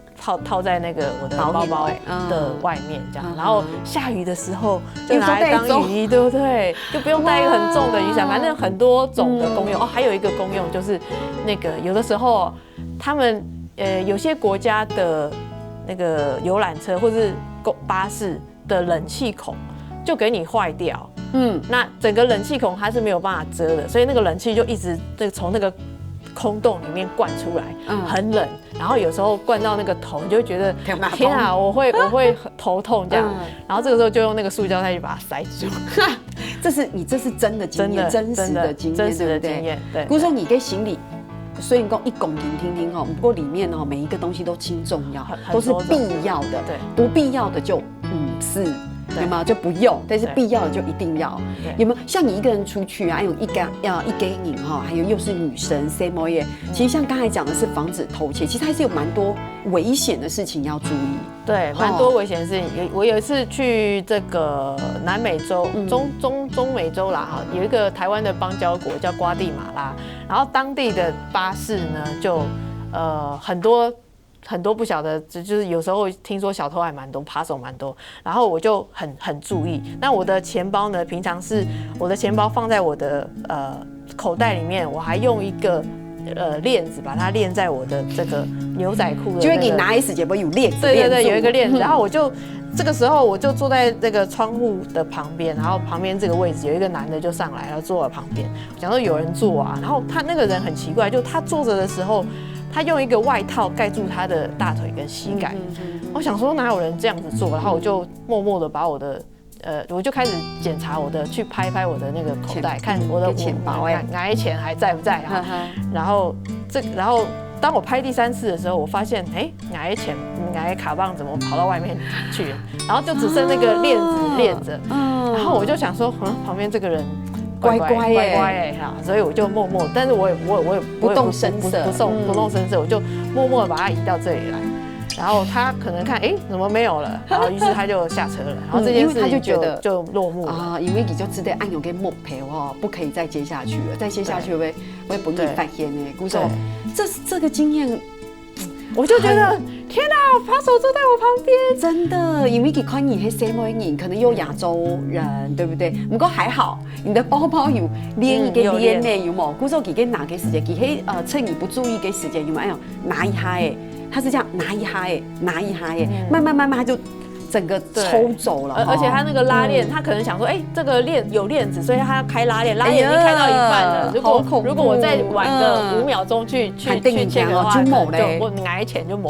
套在那個我的包包的外面這樣，然後下雨的時候就拿來當雨衣，對不對？就不用帶一個很重的雨傘，反正很多種的功用。還有一個功用就是那個有的時候他們有些國家的那個遊覽車或是巴士的冷氣孔就給你壞掉。那整個冷氣孔它是沒有辦法遮的，所以那個冷氣就一直從那個空洞裡面灌出來，很冷。然後有時候灌到那個頭，你就會覺得天啊，我會頭痛這樣。然後這個時候就用那個塑膠袋去把它塞住。這是真的經驗，真實的經驗，真實的經驗。對。比如說你嘅行李，雖然講1公斤聽哈，不過裡面哈每一個東西都輕重要，都是必要的。對。不必要的就不是。對嗎？就不用，但是必要的就一定要。有沒有像你一個人出去啊，有一家人哈，還有又是女生 ，say more 耶。其實像剛才講的是防止偷竊，其實還是有蠻多危險的事情要注意。對，蠻多危險的事情。我有一次去這個南美洲、中美洲啦，哈，有一個台灣的邦交國叫瓜地馬拉，然後當地的巴士呢，就很多不曉得，就是有時候聽說小偷還蠻多，扒手蠻多，然後我就很注意。那我的錢包呢，平常是我的錢包放在我的口袋裡面，我還用一個鏈子把它鏈在我的這個牛仔褲的，就會給你拿一時間不有鏈子，對，有一個鏈子，然後我就這個時候我就坐在這個窗戶的旁邊，然後旁邊這個位置有一個男的就上來，然後坐在旁邊，想說有人坐啊，然後他那個人很奇怪，就他坐着的時候。他用一個外套蓋住他的大腿跟膝蓋，我想說哪有人這樣子做，然後我就默默的把我的我就开始检查去拍我的那个口袋，看我的钱包哪些钱还在不在啊？然后当我拍第3次的时候，我发现哪些钱哪些卡棒怎么跑到外面去了？然后就只剩那个链子链着，然后我就想说，旁边这个人。乖乖哈，所以我就默默，但是我也不动声色，不动声色，我就默默的把它移到这里来。然后他可能看，怎么没有了？然后于是他就下车了。然后这件事情就落幕了啊，因为你就只得按钮给默陪哦，不可以再接下去了，再接下去会不会发现呢？姑说，这个经验。我就觉得天哪，扒手坐在我旁边，真的，因为你看你是什么人，可能有亚洲人，对不对？不过还好，你的包包有链一个链呢，有冇？古时候给拿给时间，给趁你不注意给时间，有没有？拿一下他是这样拿一下慢慢他就。整个抽走了，而且他那个拉链，他可能想说，这个链有链子，所以他要开拉链，拉链已经开到一半了。如果我再晚个5秒钟去check的话，我挨钱就没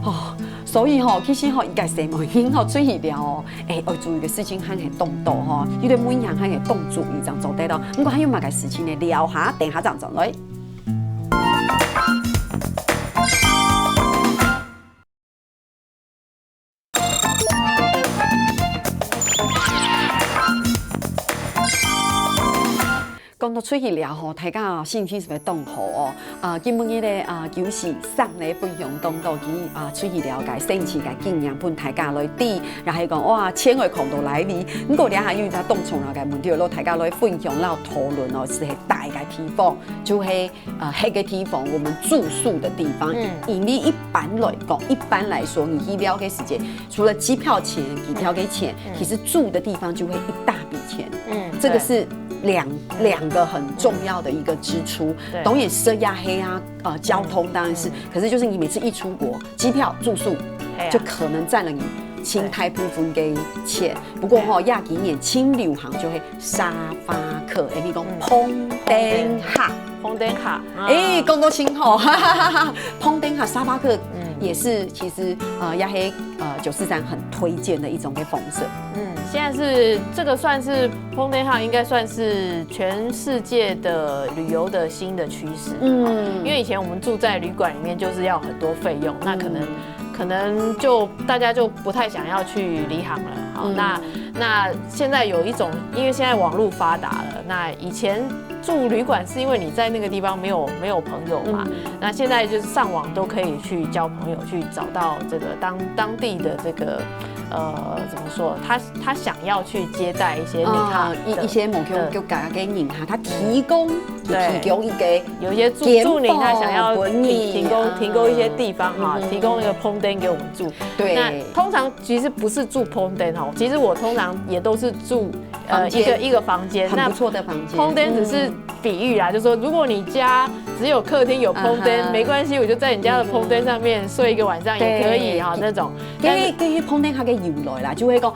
哦。所以其實應該什麼應該注意了要注意嘅事情係動作因為每樣係動注意這樣做得到。不過還有乜嘅事情呢？聊下，等下這樣做來。講到出去了大家心情是咪動好今晡日咧90上咧分享當到佢出去了解生活嘅經驗，伴大家來啲，然後講哇千外狂到來臨，咁個兩下因為他動從了嘅問題，攞大家來分享然後討論是大嘅地方，就係黑嘅地方，我們住宿的地方。因為一般來說，你去了解時間，除了機票錢、機票嘅錢，其實住的地方就會一大筆錢。這個是。兩個很重要的一個支出，當然食呀、黑呀、交通當然是，可是就是你每次一出國，機票、住宿就可能佔了你清大部分嘅錢。不過廿幾年輕流行就係沙發客，你講碰釘客，講到清楚，碰釘客沙發客也是其實也係943很推薦的一種嘅風色。现在是这个算是 Pongteng Hut 应该算是全世界的旅游的新的趋势。因为以前我们住在旅馆里面就是要很多费用，那可能就大家就不太想要去离航了。好，那现在有一种，因为现在网络发达了，那以前住旅馆是因为你在那个地方没有朋友嘛，那现在就是上网都可以去交朋友，去找到这个当地的这个。怎么说？他想要去接待一些一些目標國家嘅人哈，他提供一個有一些住民，他想要提供一些地方哈，提供那個 Pongteng 給我們住。對，那通常其實不是住 Pongteng 哈，其實我通常也都是住一個房間，很不錯的房間。Pongteng 只是比喻啦，就是說如果你家只有客廳有 Pongteng，沒關係，我就在你家的 Pongteng 上面睡一個晚上也可以哈，那種。跟 Pongteng 它嘅由來啦，就會講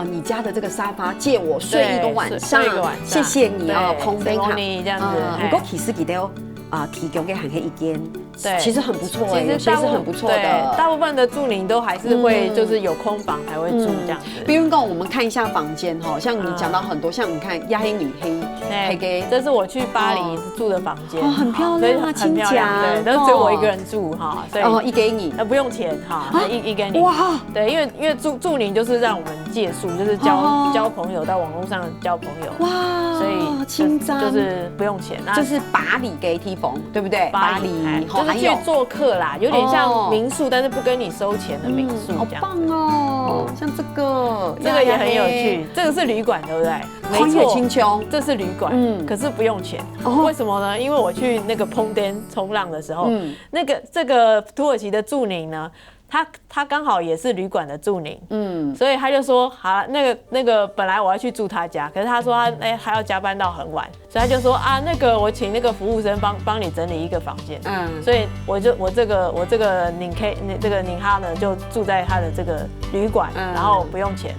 你家的這個沙發借我睡一個晚上，謝謝你Pongteng 客這樣子。不過其實佢都提供給很多意見，其實很不錯，其實是很不錯的。大部分的住民都還是會就是有空房才會住這樣子。比如講，我們看一下房間哈，像你講到很多，像你看亞黑女黑嘅，這是我去巴黎住的房間，很漂亮啊，清潔，對，但是只有我一個人住哈，所以一給你，不用錢哈，一給你，哇，對，因為住鄰就是讓我們借宿，就是交朋友，到網絡上交朋友，哇，所以清真就是不用錢，就是巴黎嘅地方，對不對？巴黎就是去做客啦，有點像民宿，但是不跟你收錢的民宿，好棒哦！像這個也很有趣，這個是旅館，對不對？沒錯，這是旅館，可是不用錢。為什麼呢？因為我去那個 Pongteng 衝浪的時候，這個土耳其的住寧呢，他剛好也是旅館的住寧，所以他就說好，那個本來我要去住他家，可是他說他還要加班到很晚，所以他就說那個我請那個服務生幫你整理一個房間，所以我這個寧哈呢就住在他的這個旅館，然後不用錢。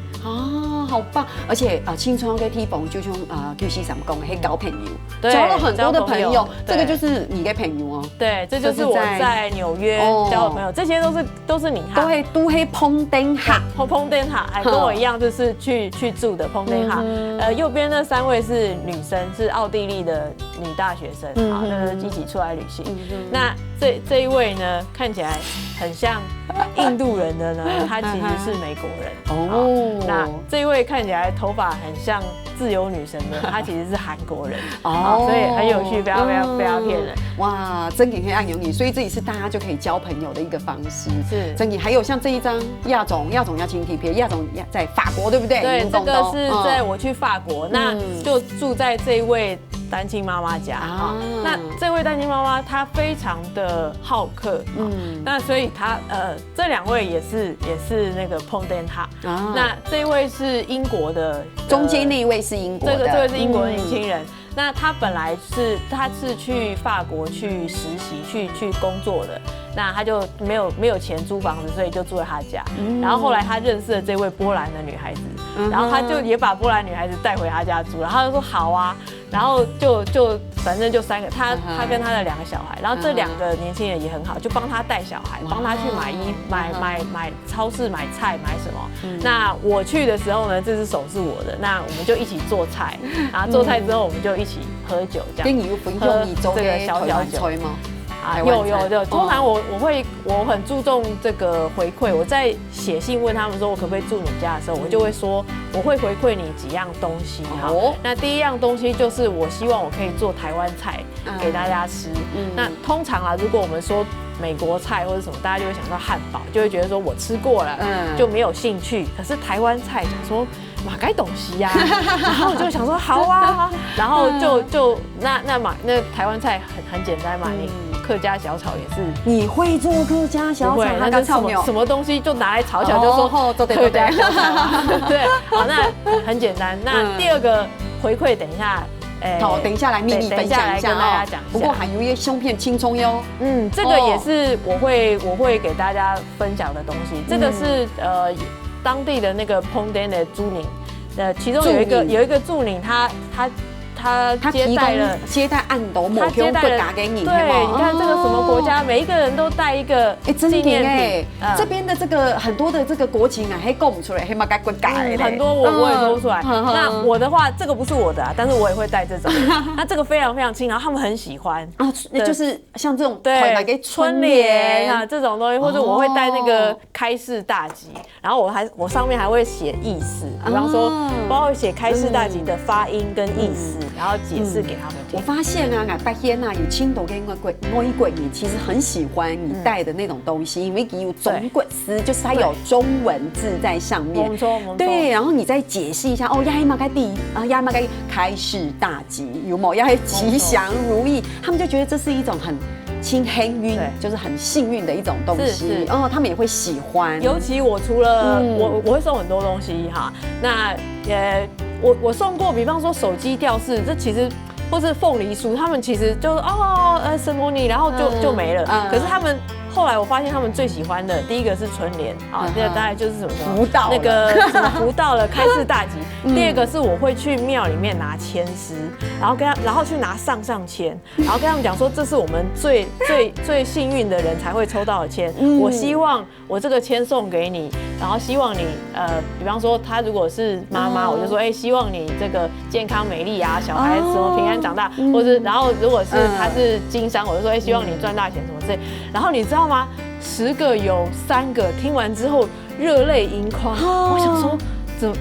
好棒！而且青春的地方就像QC 上讲的，嘿，交朋友，对交了很多的朋友，对这个就是你的朋友哦。对，这就是我在纽约交的朋友，这些都是你哈，都会碰灯哈，碰灯哈，哎，跟我一样，就是去住的碰灯哈。右边那3位是女生，是奥地利的女大学生，好，就是一起出来旅行。那这一位呢，看起来很像印度人的呢，他其实是美国人。哦，那这一位看起来头发很像自由女神的，她其实是韩国人。哦，所以很有趣，不要骗人。哇，真给可以按永你，所以这也是大家就可以交朋友的一个方式。是，真给还有像这一张亚总要请体贴，亚总在法国对不对？对，这个是在我去法国，那就住在这一位单亲妈妈家啊。那这位单亲妈妈她非常的好客，那所以她这2位也是那个碰灯哈。那这一位是英国的，中间那一位是英国的，这位是英国的年轻人。那他本来是去法国去实习去工作的，那他就没有钱租房子，所以就住在他家。然后后来他认识了这位波兰的女孩子，然后他就也把波兰女孩子带回他家住，然后他就说好啊，然后就反正就3个，他跟他的2个小孩，然后这2个年轻人也很好，就帮他带小孩，帮他去买超市买菜买什么。那我去的时候呢，这只手是我的，那我们就一起做菜，然后做菜之后我们就一起喝酒，这样。跟你有分享你做的小菜吗？啊，有，通常我很注重这个回馈。我在写信问他们说我可不可以住你家的时候，我就会说我会回馈你几样东西哈。那第一样东西就是我希望我可以做台湾菜给大家吃。那通常啊，如果我们说美国菜或者什么，大家就会想到汉堡，就会觉得说我吃过了，就没有兴趣。可是台湾菜想说马该东西呀，然后我就想说好啊，然后就那台湾菜很简单嘛，你客家小炒也是。你会做客家小炒？那就什么东西就拿来炒就说客家小炒。对，好，那很简单。那第2个回馈，等一下。好，等一下来秘密分享一下哦。不过还有一些胸片轻松哟。这个也是我会给大家分享的东西。这个是当地的那个碰灯的朱宁，其中有一个驻宁，他接待案头，他接待了给你。对，你看这个什么国家，每一个人都带一个纪念品。这边的这个很多的这个国情啊，还供不出来，还蛮该滚改很多我也说不出来。那我的话，这个不是我的啊，但是我也会带这种。那这个非常非常轻，然后他们很喜欢啊，就是像这种对春联啊这种东西，或者我会带那个开市大吉，然后我上面还会写意思，比方说我会写开市大吉的发音跟意思。然后解释给他们听。我发现啊，白天啊有青岛跟外国人其实很喜欢你带的那种东西，因为有中国字，就是它有中文字在上面。对，然后你再解释一下哦，亚马该第亚马该开市大吉，有冇要吉祥如意，他们就觉得这是一种很轻黑运，就是很幸运的一种东西。哦，他们也会喜欢。尤其我除了我会送很多东西哈，那我送过，比方说手机吊饰，这其实或是凤梨酥，他们其实就什么你，然后就没了。可是他们后来我发现他们最喜欢的，第一个是春联啊，那大概就是什么福到那个什么福到了开市大吉。第2个是我会去庙里面拿签诗，然后去拿上签，然后跟他们讲说这是我们最幸运的人才会抽到的签。我希望我这个签送给你，然后希望你比方说他如果是妈妈，我就说希望你这个健康美丽啊，小孩什么平安长大，或者然后如果是他是经商，我就说希望你赚大钱什么之类。然后你知道吗？10个有3个听完之后热泪盈眶，我想说。怎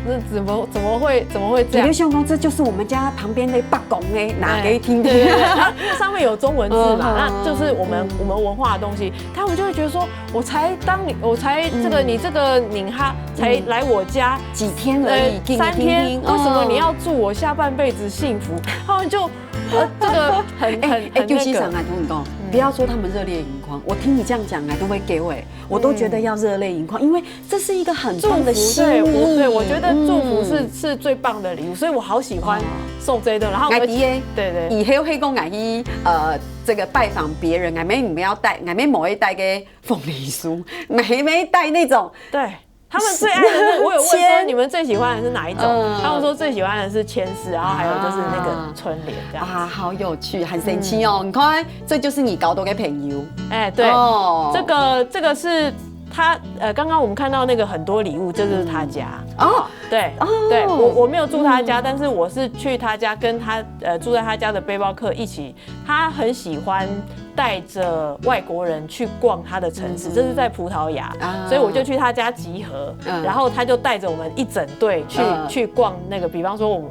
么会这样？你就想说这就是我们家旁边的北公哎，拿给听听。对，然后因为上面有中文字嘛，那就是我们文化的东西，他们就会觉得说，我才这个你这个拧哈才来我家几天而已，3天，为什么你要祝我下半辈子幸福？他们就这个很就是上来跟你讲，不要说他们热烈盈眶，我听你这样讲都会给我都觉得要热泪盈眶，因为这是一个很棒的心意。对，我觉得祝福是最棒的礼物，所以我好喜欢送这一顿。然后对，以后会讲去这个拜访别人，你们要带，某一带给凤梨酥，没带那种他们最爱的是，我有问说签你们最喜欢的是哪一种？他们说最喜欢的是牵丝，然后还有就是那个春联这样。啊，好有趣，很神奇哦！你看，这就是你搞多给朋友。哎，对，这个是他刚刚我们看到那个很多礼物，这就是他家哦。对对，我没有住他家，但是我是去他家，跟他住在他家的背包客一起。他很喜欢带着外国人去逛他的城市，这是在葡萄牙，所以我就去他家集合，然后他就带着我们一整队去逛那个，比方说我们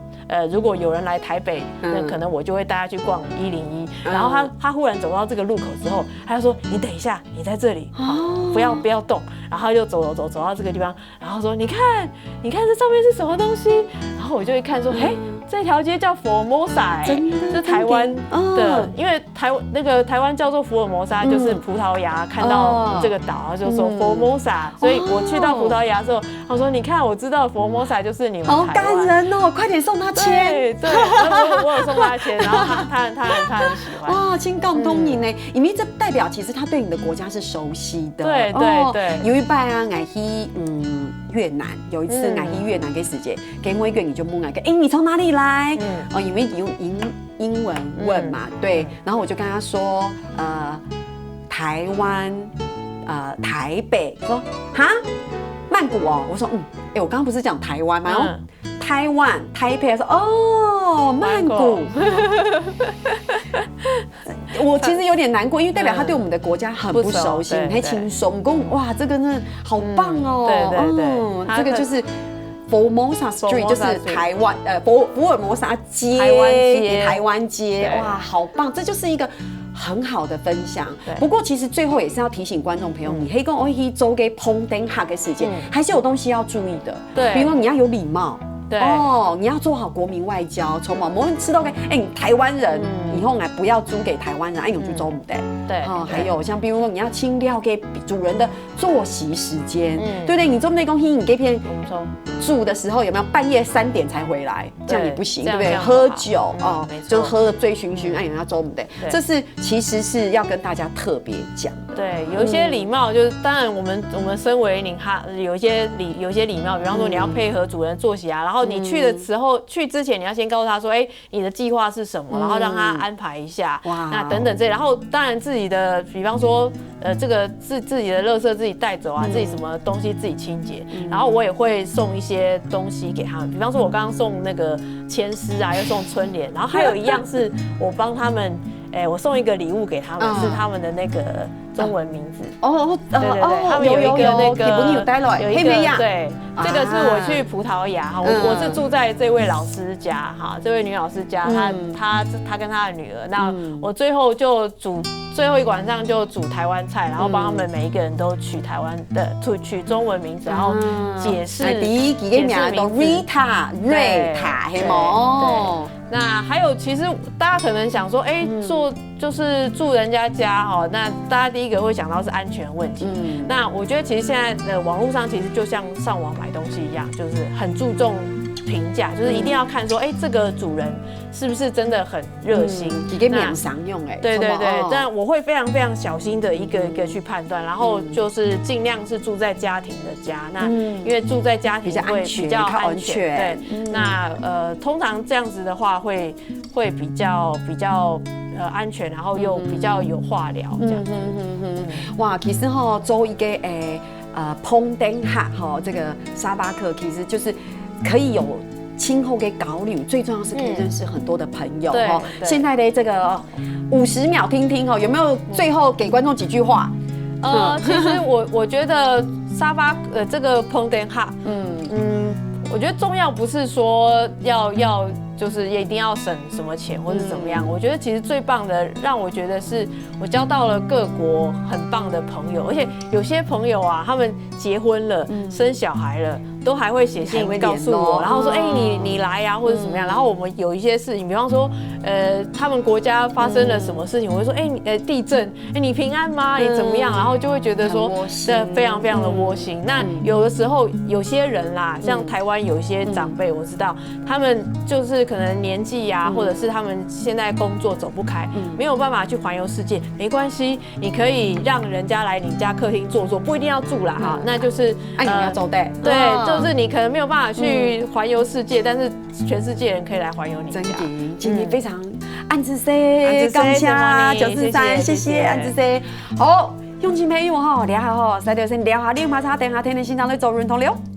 如果有人来台北，那可能我就会带他去逛101，然后他忽然走到这个路口之后，他就说你等一下，你在这里，不要动，然后他就走到这个地方，然后说你看这上面是什么东西，然后我就会看说，嘿。这条街叫佛尔摩萨，是台湾的，因为台湾叫做福尔摩沙，就是葡萄牙看到这个岛，就说佛尔摩萨，所以我去到葡萄牙的时候，他说你看，我知道佛尔摩萨就是你们台湾，好感人哦，快点送他签，对，我有送他签，然后他很喜欢，哇，亲共通你呢，因为这代表其实他对你的国家是熟悉的，对，有一拜啊，我去越南，有一次我去越南给时间，给我一个你就问我个，你从哪里来？因为用英文问嘛，对，然后我就跟他说，台湾，台北，说哈，曼谷哦，我说我刚刚不是讲台湾吗？台湾，台北，说哦，曼谷。我其实有点难过，因为代表他对我们的国家很不熟悉，太轻松。哇，这个真的好棒哦！对，这个就是。Formosa Street 就是台湾福尔摩沙街，台湾街，哇，好棒！这就是一个很好的分享。不过其实最后也是要提醒观众朋友，你可以跟我一起走给碰灯哈的时间，还是有东西要注意的。对，比如说你要有礼貌。你要做好国民外交，从某某人吃到你台湾人以后不要租给台湾人，有去租不得。对，还有像比如说你要清掉给主人的作息时间，对不对？你做那东西，你给别人住的时候有没有半夜3点才回来？这样也不行，对不对？喝酒就喝得醉醺醺，有人要租不得。这是其实是要跟大家特别讲。对，有一些礼貌，就是当然我们身为有一些礼貌，比方说你要配合主人作息啊，然后你去的时候去之前你要先告诉他说，你的计划是什么，然后让他安排一下，那等等这，然后当然自己的，比方说这个自己的垃圾自己带走啊，自己什么东西自己清洁，然后我也会送一些东西给他们，比方说我刚刚送那个牵丝啊，又送春联，然后还有一样是我帮他们。我送一个礼物给他们，是他们的那个中文名字。对，他们有一个那个有一个对，这个是我去葡萄牙我是住在这位老师家这位女老师家，她跟她的女儿，那我最后一晚上就煮台湾菜，然后帮他们每一个人都取台湾的取中文名字，然后解释第几个名都 Rita 瑞塔黑毛。那还有，其实大家可能想说，就是住人家家那大家第一个会想到是安全问题。那我觉得其实现在的网络上其实就像上网买东西一样，就是很注重评价，就是一定要看说，这个主人是不是真的很热心，一个免常用对，但我会非常非常小心的一个一个去判断，然后就是尽量是住在家庭的家，那因为住在家庭会比较安全，对，那通常这样子的话会比较安全，然后又比较有话聊这样。哇，其实做一个碰灯客这个沙巴客其实就是可以有今后给搞旅，最重要是可以认识很多的朋友现在的这个50秒听听有没有最后给观众几句话？其实我觉得沙巴这个碰灯客，我觉得重要不是说要就是也一定要省什么钱或是怎么样。我觉得其实最棒的，让我觉得是我交到了各国很棒的朋友，而且有些朋友啊，他们结婚了、生小孩了，都还会写信告诉我，然后说，你来呀，或者怎么样。然后我们有一些事情，比方说，他们国家发生了什么事情，我会说，地震，你平安吗？你怎么样？然后就会觉得说，对，非常非常的窝心。那有的时候有些人啦，像台湾有一些长辈，我知道他们就是可能年纪呀，或者是他们现在工作走不开，没有办法去环游世界，没关系，你可以让人家来你家客厅坐坐，不一定要住啦哈，那就是你要走的，对，就是你可能没有办法去环游世界，但是全世界人可以来环游你家。今天非常安之 C， 感谢943，谢谢安之 C。好，用心朋友哈，聊下哈，再聊先聊下，你马上等下天天欣赏来做运动了。